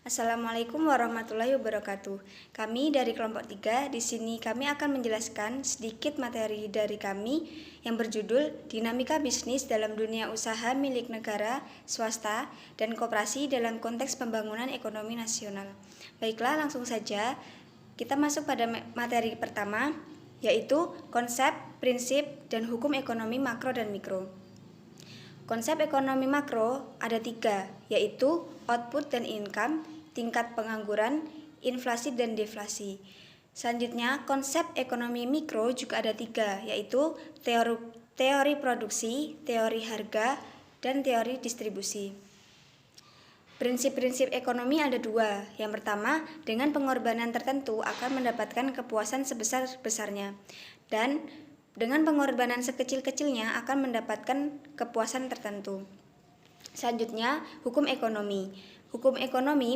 Assalamualaikum warahmatullahi wabarakatuh. Kami dari kelompok 3, di sini kami akan menjelaskan sedikit materi dari kami yang berjudul Dinamika Bisnis dalam Dunia Usaha milik negara, swasta, dan koperasi dalam konteks pembangunan ekonomi nasional. Baiklah, langsung saja kita masuk pada materi pertama, yaitu konsep, prinsip, dan hukum ekonomi makro dan mikro. Konsep ekonomi makro ada 3, yaitu output dan income, tingkat pengangguran, inflasi dan deflasi. Selanjutnya, konsep ekonomi mikro juga ada 3, yaitu teori produksi, teori harga, dan teori distribusi. Prinsip-prinsip ekonomi ada 2. Yang pertama, dengan pengorbanan tertentu akan mendapatkan kepuasan sebesar-besarnya. Dan dengan pengorbanan sekecil-kecilnya akan mendapatkan kepuasan tertentu. Selanjutnya, hukum ekonomi. Hukum ekonomi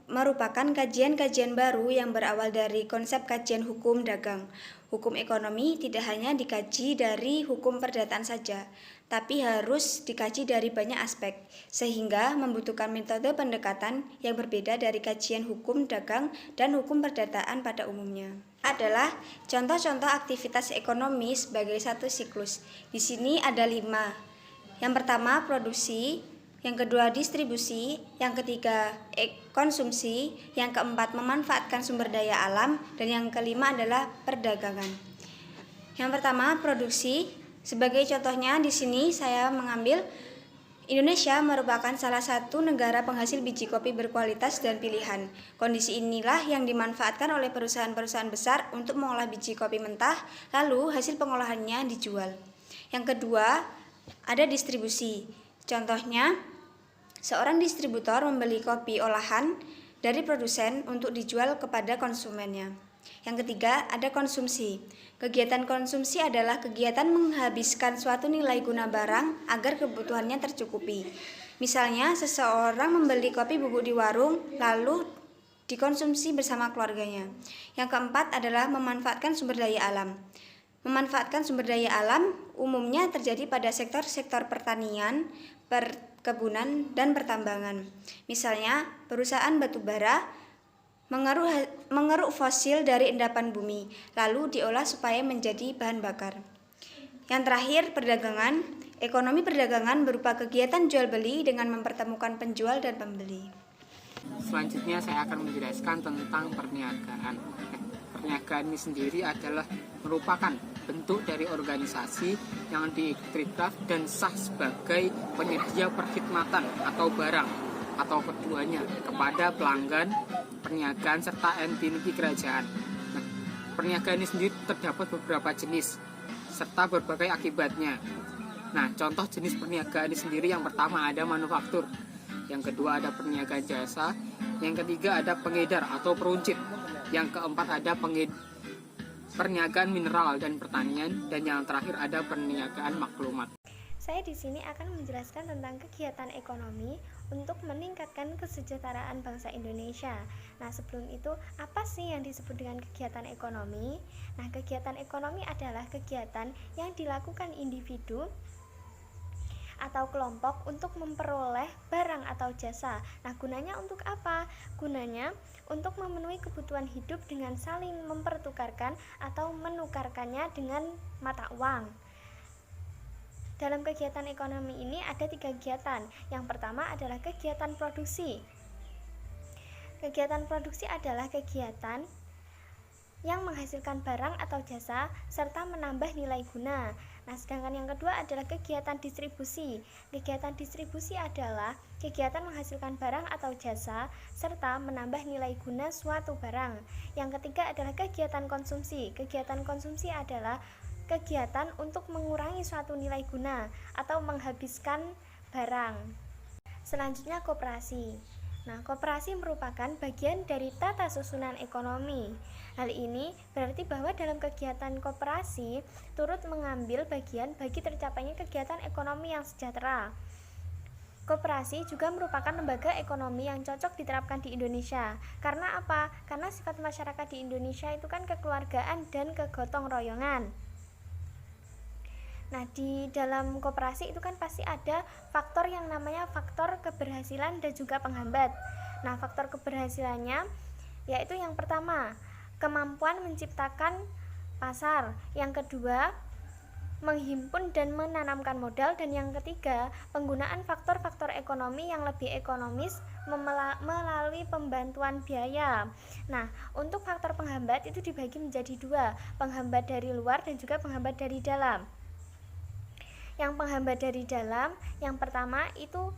merupakan kajian-kajian baru yang berawal dari konsep kajian hukum dagang. Hukum ekonomi tidak hanya dikaji dari hukum perdataan saja, tapi harus dikaji dari banyak aspek, sehingga membutuhkan metode pendekatan yang berbeda dari kajian hukum dagang dan hukum perdataan pada umumnya. Adalah contoh-contoh aktivitas ekonomi sebagai satu siklus. Di sini ada 5. Yang pertama, produksi. Yang kedua, distribusi. Yang ketiga, konsumsi. Yang keempat, memanfaatkan sumber daya alam. Dan yang kelima adalah perdagangan. Yang pertama, produksi. Sebagai contohnya, di sini saya mengambil Indonesia merupakan salah satu negara penghasil biji kopi berkualitas dan pilihan. Kondisi inilah yang dimanfaatkan oleh perusahaan-perusahaan besar untuk mengolah biji kopi mentah, lalu hasil pengolahannya dijual. Yang kedua, ada distribusi. Contohnya, seorang distributor membeli kopi olahan dari produsen untuk dijual kepada konsumennya. Yang ketiga, ada konsumsi. Kegiatan konsumsi adalah kegiatan menghabiskan suatu nilai guna barang agar kebutuhannya tercukupi. Misalnya, seseorang membeli kopi bubuk di warung, lalu dikonsumsi bersama keluarganya. Yang keempat adalah memanfaatkan sumber daya alam. Memanfaatkan sumber daya alam umumnya terjadi pada sektor-sektor pertanian, perkebunan, dan pertambangan. Misalnya, perusahaan batubara mengeruk fosil dari endapan bumi, lalu diolah supaya menjadi bahan bakar. Yang terakhir, perdagangan. Ekonomi perdagangan berupa kegiatan jual beli dengan mempertemukan penjual dan pembeli. Selanjutnya saya akan menjelaskan tentang perniagaan. Perniagaan ini sendiri adalah merupakan bentuk dari organisasi yang diiktiraf dan sah sebagai penyedia perkhidmatan atau barang atau keduanya kepada pelanggan, perniagaan, serta entiti kerajaan. Nah, perniagaan ini sendiri terdapat beberapa jenis serta berbagai akibatnya. Nah, contoh jenis perniagaan ini sendiri yang pertama ada manufaktur, yang kedua ada perniagaan jasa, yang ketiga ada pengedar atau peruncit, yang keempat ada perniagaan mineral dan pertanian, dan yang terakhir ada perniagaan maklumat. Saya di sini akan menjelaskan tentang kegiatan ekonomi untuk meningkatkan kesejahteraan bangsa Indonesia. Nah, sebelum itu, apa sih yang disebut dengan kegiatan ekonomi? Nah, kegiatan ekonomi adalah kegiatan yang dilakukan individu atau kelompok untuk memperoleh barang atau jasa. Nah, gunanya untuk apa? Gunanya untuk memenuhi kebutuhan hidup dengan saling mempertukarkan atau menukarkannya dengan mata uang. Dalam kegiatan ekonomi ini ada 3 kegiatan. Yang pertama adalah kegiatan produksi. Kegiatan produksi adalah kegiatan yang menghasilkan barang atau jasa serta menambah nilai guna. Nah, sedangkan yang kedua adalah kegiatan distribusi. Kegiatan distribusi adalah kegiatan menghasilkan barang atau jasa serta menambah nilai guna suatu barang. Yang ketiga adalah kegiatan konsumsi. Kegiatan konsumsi adalah kegiatan untuk mengurangi suatu nilai guna atau menghabiskan barang. Selanjutnya, koperasi. Nah, koperasi merupakan bagian dari tata susunan ekonomi. Hal ini berarti bahwa dalam kegiatan koperasi turut mengambil bagian bagi tercapainya kegiatan ekonomi yang sejahtera. Koperasi juga merupakan lembaga ekonomi yang cocok diterapkan di Indonesia. Karena apa? Karena sifat masyarakat di Indonesia itu kan kekeluargaan dan kegotong royongan. Nah, di dalam koperasi itu kan pasti ada faktor yang namanya faktor keberhasilan dan juga penghambat. Nah, faktor keberhasilannya yaitu yang pertama, kemampuan menciptakan pasar, yang kedua, menghimpun dan menanamkan modal, dan yang ketiga, penggunaan faktor-faktor ekonomi yang lebih ekonomis melalui pembantuan biaya. Nah, untuk faktor penghambat itu dibagi menjadi dua, penghambat dari luar dan juga penghambat dari dalam. Yang penghambat dari dalam, yang pertama itu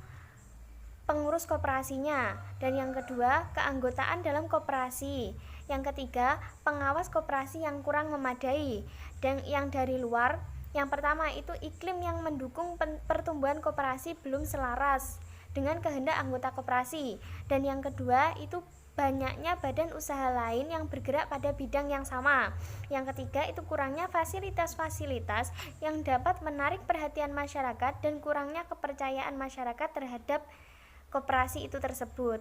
pengurus koperasinya, dan yang kedua, keanggotaan dalam koperasi. Yang ketiga, pengawas koperasi yang kurang memadai. Dan yang dari luar, yang pertama itu iklim yang mendukung pertumbuhan koperasi belum selaras dengan kehendak anggota koperasi. Dan yang kedua itu banyaknya badan usaha lain yang bergerak pada bidang yang sama. Yang ketiga itu kurangnya fasilitas-fasilitas yang dapat menarik perhatian masyarakat dan kurangnya kepercayaan masyarakat terhadap koperasi itu tersebut.